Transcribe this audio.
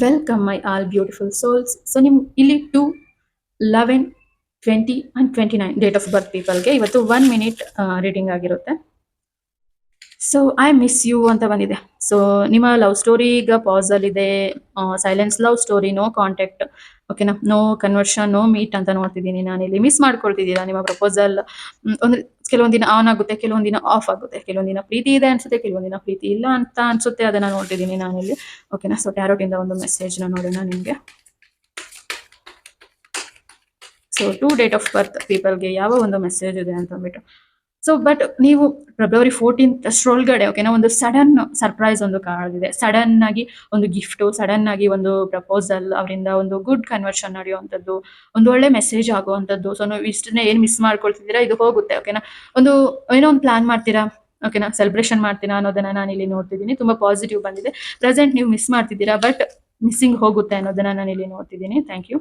Welcome my all beautiful souls. So ನಿಮ್ ಇಲ್ಲಿ 2, 11, 20 and 29 date of birth ಪೀಪಲ್ಗೆ ಇವತ್ತು 1 minute reading ಆಗಿರುತ್ತೆ. ಸೊ ಐ ಮಿಸ್ ಯು ಅಂತ ಬಂದಿದೆ. ಸೊ ನಿಮ್ಮ ಲವ್ ಸ್ಟೋರಿ ಈಗ ಪಾಸ್ ಅಲ್ಲಿ ಇದೆ. Silence love story, no contact, ಓಕೆನಾ, ನೋ ಕನ್ವರ್ಷನ್, ನೋ ಮೀಟ್ ಅಂತ ನೋಡ್ತಿದ್ದೀನಿ ನಾನಿಲ್ಲಿ. ಮಿಸ್ ಮಾಡ್ಕೊಳ್ತಿದ್ದೀರಾ ನಿಮ್ಮ ಪ್ರಪೋಸಲ್. ಒಂದು ಕೆಲವೊಂದ್ ದಿನ ಆನ್ ಆಗುತ್ತೆ, ಕೆಲವೊಂದ್ ದಿನ ಆಫ್ ಆಗುತ್ತೆ, ಕೆಲವೊಂದ್ ದಿನ ಪ್ರೀತಿ ಇದೆ ಅನ್ಸುತ್ತೆ, ಕೆಲವೊಂದ್ ದಿನ ಪ್ರೀತಿ ಇಲ್ಲ ಅಂತ ಅನ್ಸುತ್ತೆ. ಅದನ್ನ ನೋಡ್ತಿದ್ದೀನಿ ನಾನಿಲ್ಲಿ, ಓಕೆನಾ. ಸೊ ಟ್ಯಾರೋಟ್ ಇಂದ ಒಂದು ಮೆಸೇಜ್ ನ ನೋಡೋಣ ನಿಮ್ಗೆ. ಸೊ 2 ಡೇಟ್ ಆಫ್ ಬರ್ತ್ ಪೀಪಲ್ಗೆ ಯಾವ ಒಂದು ಮೆಸೇಜ್ ಇದೆ ಅಂತ ಅಂದ್ಬಿಟ್ಟು. ಸೊ ಬಟ್ ನೀವು ಫೆಬ್ರವರಿ 14th ಅಷ್ಟರೊಳಗಡೆ, ಓಕೆನಾ, ಒಂದು ಸಡನ್ ಸರ್ಪ್ರೈಸ್ ಒಂದು ಕಾದಿದೆ. ಸಡನ್ ಆಗಿ ಒಂದು ಗಿಫ್ಟ್, ಸಡನ್ ಆಗಿ ಒಂದು ಪ್ರಪೋಸಲ್, ಅವರಿಂದ ಒಂದು ಗುಡ್ ಕನ್ವರ್ಷನ್ ನಡೆಯುವಂಥದ್ದು, ಒಂದು ಒಳ್ಳೆ ಮೆಸೇಜ್ ಆಗುವಂಥದ್ದು. ಸೊ ನೀವು ಇಷ್ಟನ್ನೇ ಏನ್ ಮಿಸ್ ಮಾಡ್ಕೊಳ್ತಿದ್ದೀರಾ, ಇದು ಹೋಗುತ್ತೆ, ಓಕೆನಾ. ಒಂದು ಏನೋ ಒಂದು ಪ್ಲಾನ್ ಮಾಡ್ತೀರಾ, ಓಕೆನಾ, ಸೆಲೆಬ್ರೇಷನ್ ಮಾಡ್ತೀರಾ ಅನ್ನೋದನ್ನ ನಾನು ಇಲ್ಲಿ ನೋಡ್ತಿದ್ದೀನಿ. ತುಂಬಾ ಪಾಸಿಟಿವ್ ಬಂದಿದೆ. ಪ್ರೆಸೆಂಟ್ ನೀವು ಮಿಸ್ ಮಾಡ್ತಿದ್ದೀರಾ, ಬಟ್ ಮಿಸ್ಸಿಂಗ್ ಹೋಗುತ್ತೆ ಅನ್ನೋದನ್ನ ನಾನು ಇಲ್ಲಿ ನೋಡ್ತಿದ್ದೀನಿ. Thank you.